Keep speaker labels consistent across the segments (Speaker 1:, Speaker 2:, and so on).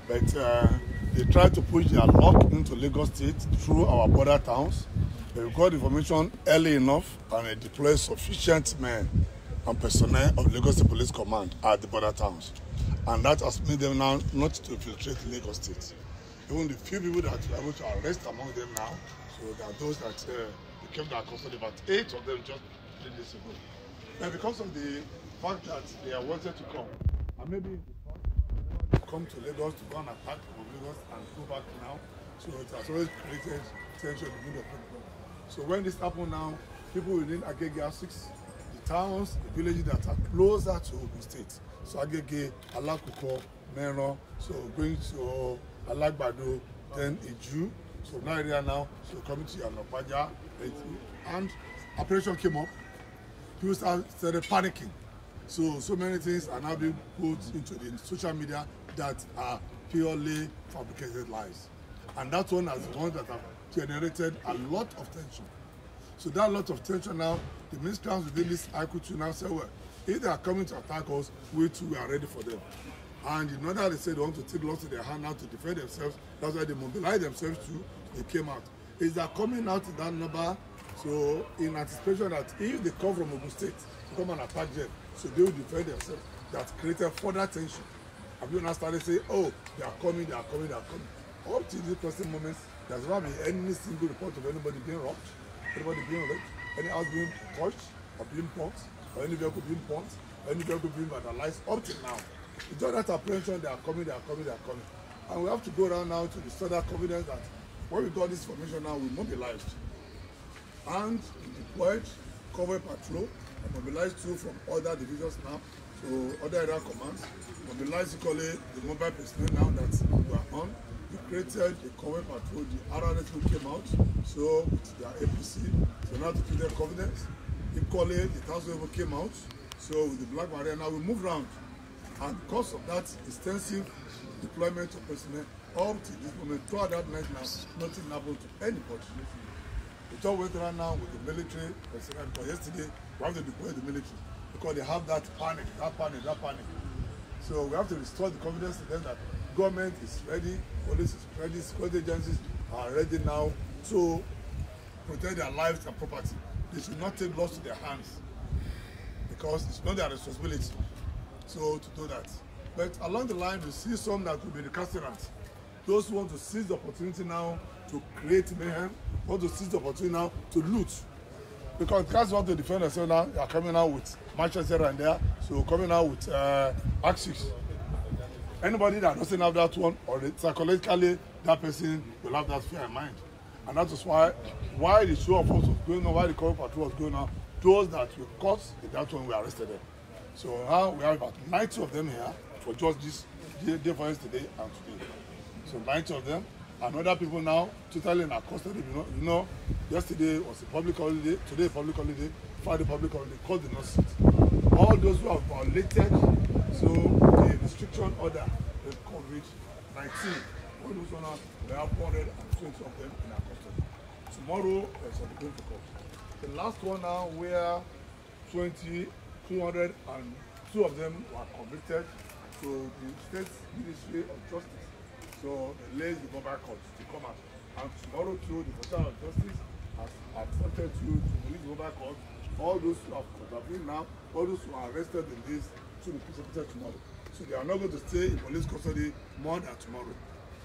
Speaker 1: but they tried to push their luck into Lagos State through our border towns. We got information early enough and deployed sufficient men and personnel of Lagos State Police Command at the border towns. And that has made them now not to infiltrate Lagos State. Even the few people that we are able to arrest among them now, so there are those that became their custody, about 8 of them just 3 days ago. And because of the fact that they are wanted to come, and maybe the come to Lagos to go and attack from Lagos and go back now, so it has always created tension between the people. So when this happens now, people within Agege 6, the towns, the villages that are closer to Ogun State, so Agege, Alakuko, Mero, so going to Alagbado, then Iju, so now area now, so coming to Anopaja, and operation came up, people started panicking. So many things are now being put into the social media that are purely fabricated lies. And that one is the one that have generated a lot of tension. So that lot of tension now, the ministers within this IQ2 now say, well, if they are coming to attack us, we too are ready for them. And in order, they said they want to take laws in their hand now to defend themselves. That's why they mobilize themselves too. They came out. Is that coming out in that number? So in anticipation that if they come from Ogun State to come and attack them, so they will defend themselves. That created further tension. Have you now started saying, oh, they are coming, they are coming, they are coming. Up to this present moment, there's not been any single report of anybody being robbed, anybody being raped, any house being touched or being pumped, or any vehicle being pumped, or any vehicle being vandalized up till now. It's just that apprehension, they are coming, they are coming, they are coming. And we have to go around now to restore that confidence that when we got this information now, we mobilized and deployed cover patrol and mobilized too from other divisions now, so other area commands, mobilized equally the mobile personnel now that we are on. We created the cover patrol, the RRS came out, so with their APC, so now to give them confidence. Equally, the Task Force came out, so with the Black Maria, now we move around. And because of that extensive deployment of personnel, up to this moment, throughout that night now, nothing happened to anybody. We just went around now with the military personnel, because yesterday we have to deploy the military, because they have that panic. So we have to restore the confidence in them that government is ready, police is ready, security agencies are ready now to protect their lives and property. They should not take laws to their hands, because it's not their responsibility. So to do that. But along the line, we see some that will be recalcitrant. Those who want to seize the opportunity now to create mayhem, want to seize the opportunity now to loot. Because guys want to defend themselves now, they are coming out with matches here and there, so coming out with axes. Anybody that doesn't have that one, or psychologically, that person will have that fear in mind. And that is why the show of force was going on, why the cover patrol was going on, those that were caught in that one, we arrested them. So now we have about 90 of them here for just this day for yesterday and today. So 90 of them, and other people now totally in our custody. You know, yesterday was a public holiday, today a public holiday, Friday public holiday, called the North Seat. All those who have violated the restriction order, the COVID-19, all those ones, we have 420 of them in our custody. Tomorrow, there's a going to court. The last one now, where 202 of them were convicted to the State Ministry of Justice. So they laid the mobile court to come out. And tomorrow too, the Ministry of Justice has accepted to release the mobile court. All those who have contravened now, all those who are arrested in this to be prosecuted tomorrow. So they are not going to stay in police custody more than tomorrow.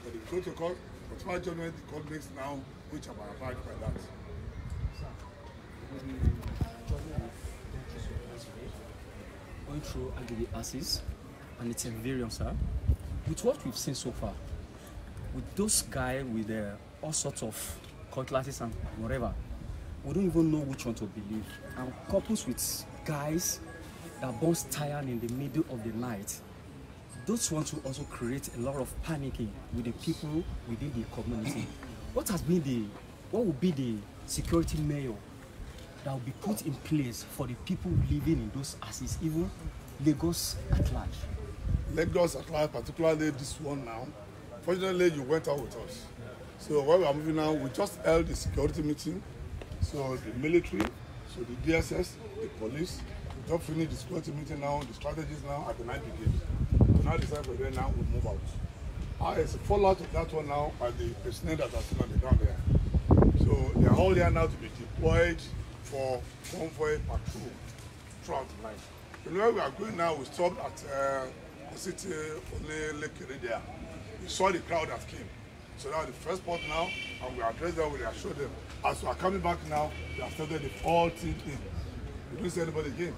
Speaker 1: But they go to court, but my judgment the court makes now, which are abided by that.
Speaker 2: Going through Agege Axis, and it's a variance, sir. With what we've seen so far, with those guys with all sorts of cutlasses and whatever, we don't even know which one to believe. And couples with guys that burns tire in the middle of the night, those ones will also create a lot of panicking with the people within the community. What will be the security measure that will be put in place for the people living in those axes, even Lagos at large?
Speaker 1: Lagos at large, particularly this one now. Fortunately, you went out with us. So while we are moving now, we just held a security meeting. So the military, so the DSS, the police, we just finished the security meeting now, the strategies now at the night brigade. So now decide for them now we move out. It's a fallout of that one now by the personnel that are still on the ground there. So they are all here now to be deployed for convoy patrol throughout the night. You know where we are going now, we stopped at the city only Lake there. We saw the crowd that came. So now the first spot now, and we address them, we assure them. As we are coming back now, they have started the whole thing in. We don't see anybody again.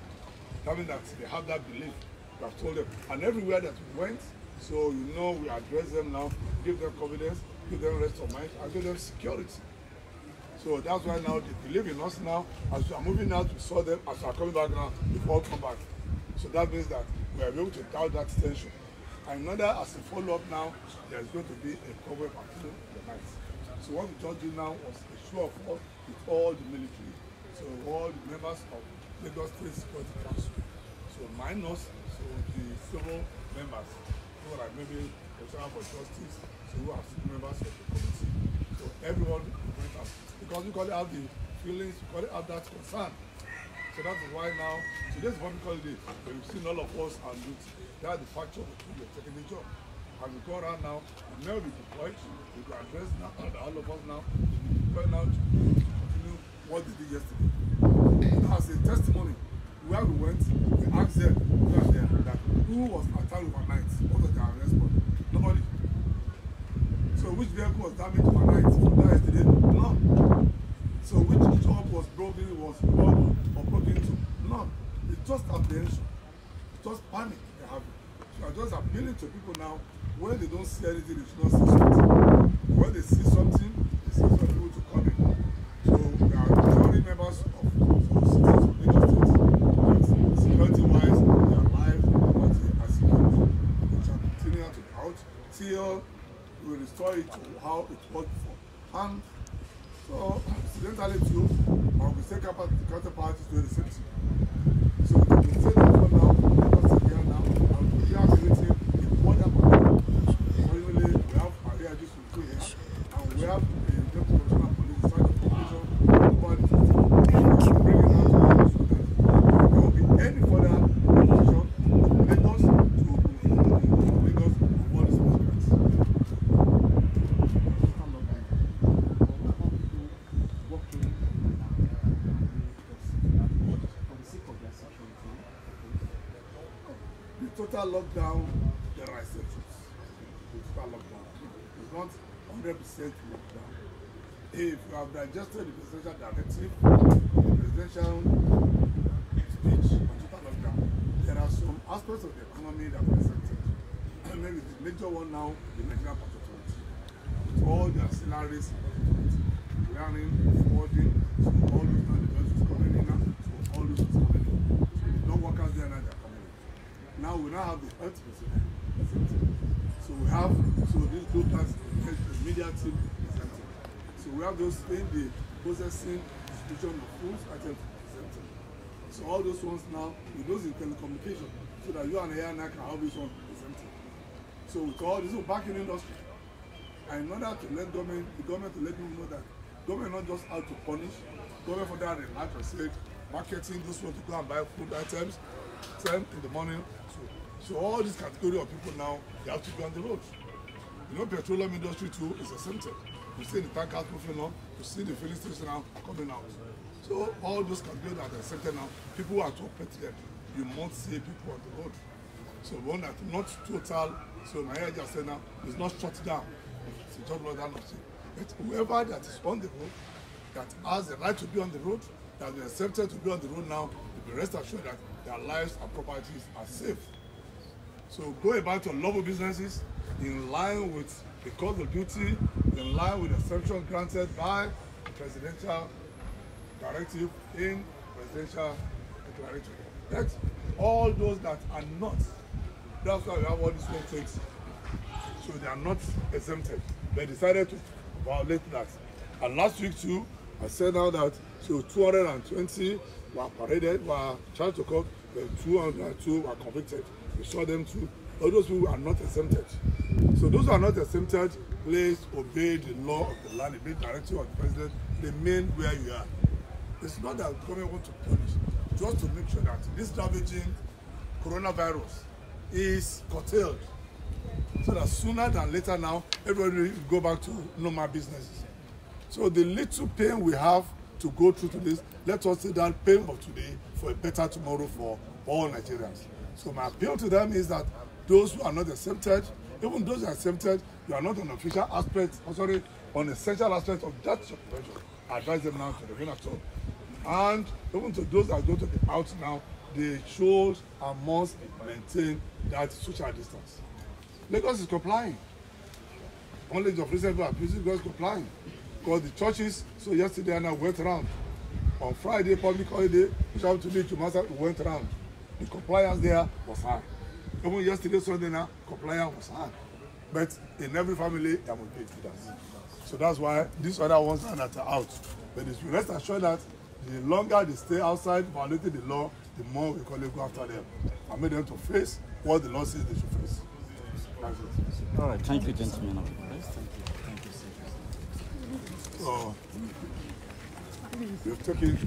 Speaker 1: That means that they have that belief. We have told them. And everywhere that we went, so you know we address them now, give them confidence, give them rest of mind, and give them security. So that's why now they believe in us now. As we are moving out, we saw them. As we are coming back now, they all come back. So that means that we are able to doubt that tension. And another, as a follow-up now, there is going to be a convoy patrol the night. So what we just did now was a show of force with all the military. So all the members of Lagos State Security Council. So minus the civil members, who are like maybe Commissioner for Justice, so who are civil members of the committee. So everyone went out. Because we call it have the feelings, we call it have that concern. So that is why now, today's public holiday, we've seen all of us on duty. That's the factor of we're taking the job. And we go around now, we may be deployed, we can address now, all of us now, we deploy now to continue what they did yesterday. As a testimony, where we went, we asked them, that who was attacked overnight? What was their response? Nobody. So which vehicle was damaged overnight from that yesterday? None. So which job was broken, was robbed or broken into? None. It's just apprehension. It's just panic they have. So I'm just appealing to people now, when they don't see anything, they should not see something. When they see something, they see some people to come in. So there are majority members of citizens of Lagos State. Security-wise, they are alive, but as you can do, we shall continue to out till we restore it to how it was before. And so, incidentally too, our counterparties do the same thing. So we can say that for now, because here now, we have everything in border patrol. Finally, we have area just to here, and we have the Deputy Commissioner of Police, side of population, over the bringing out so that there will be any further information, Lagos to Lagos of all these migrants. Total lockdown, there are exceptions. Total lockdown. It's not 100% lockdown. If you have digested the presidential directive, the presidential speech on total lockdown, there are some aspects of the economy that are exempted. Maybe the major one now, the Nigerian Port Authority. With all their salaries, clearing, forwarding, so all those now, the budget is coming in now, so all those is coming in. So the no workers there now, they are coming in. Now we now have the health president. So we have, so this group has the media team is empty. So we have those in the processing, distribution of foods items is empty. So all those ones now, with those in telecommunication, so that you and I can have this one is empty. So with all this banking industry, and in order to let the government to let them know that government not just out to punish, government for that like I said, marketing those ones to go and buy food items, 10 in the morning. So all this category of people now, they have to be on the road. You know, petroleum industry too is exempted. You see the tankers moving on, you see the filling station now coming out. So all those categories that are exempted now, people are to operate them. You won't see people on the road. So one that not total, so my area just said now, is not shut down. It's just not down. But whoever that is on the road, that has the right to be on the road, that is accepted to be on the road now, be rest assured that their lives and properties are safe. So go about your lawful businesses in line with the code of duty, in line with the exemption granted by the presidential directive in presidential declaration. That's all those that are not. That's why we have all these things. So they are not exempted. They decided to violate that. And last week too, I said now that so 220 were paraded, were charged to court, 202 were convicted. We saw them too. All those who are not exempted. So those who are not exempted, please obey the law of the land, obey the directive of the president, remain where you are. It's not that the government wants to punish, just to make sure that this ravaging coronavirus is curtailed. so that sooner than later now, everybody will go back to normal businesses. So the little pain we have to go through to this, let us see that pain of today for a better tomorrow for all Nigerians. So my appeal to them is that those who are not exempted, even those who are exempted, you are not an official aspect, on essential aspect of that occupation. I advise them now to remain at home. And even to those that go to the out now, they should and must maintain that social distance. Lagos is complying. Only the recent abuse is complying. Because the churches, so yesterday and I went around. On Friday, public holiday, shout to me to master, we went around. The compliance there was high. Even yesterday, Sunday now, compliance was high. But in every family, there will be leaders. So that's why these other ones are not out. But it's rest assured that the longer they stay outside violating the law, the more we call it go after them and make them to face what the law says they should face. That's it.
Speaker 3: All right, thank you, gentlemen.
Speaker 2: Thank you, sir.
Speaker 1: So we've taken.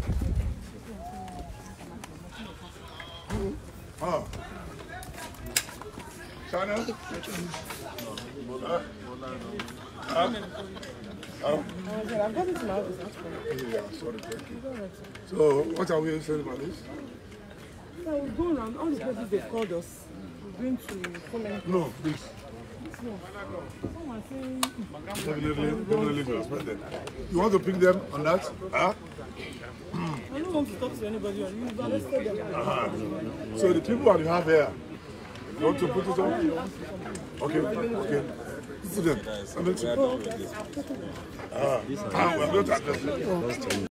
Speaker 1: Channel.
Speaker 4: I've got it to my office.
Speaker 1: Yeah, sorry, thank you. So, what are we saying about this?
Speaker 4: So we've gone around all the places they've called us. We've been to so many places.
Speaker 1: No, please.
Speaker 4: Someone saying,
Speaker 1: Definitely be respected. You want to pick them on that? Huh?
Speaker 4: I don't want to talk to anybody on you. You've arrested them.
Speaker 1: So the people that you have here, you want to put it on? Okay, okay. Put them. We're going to address it.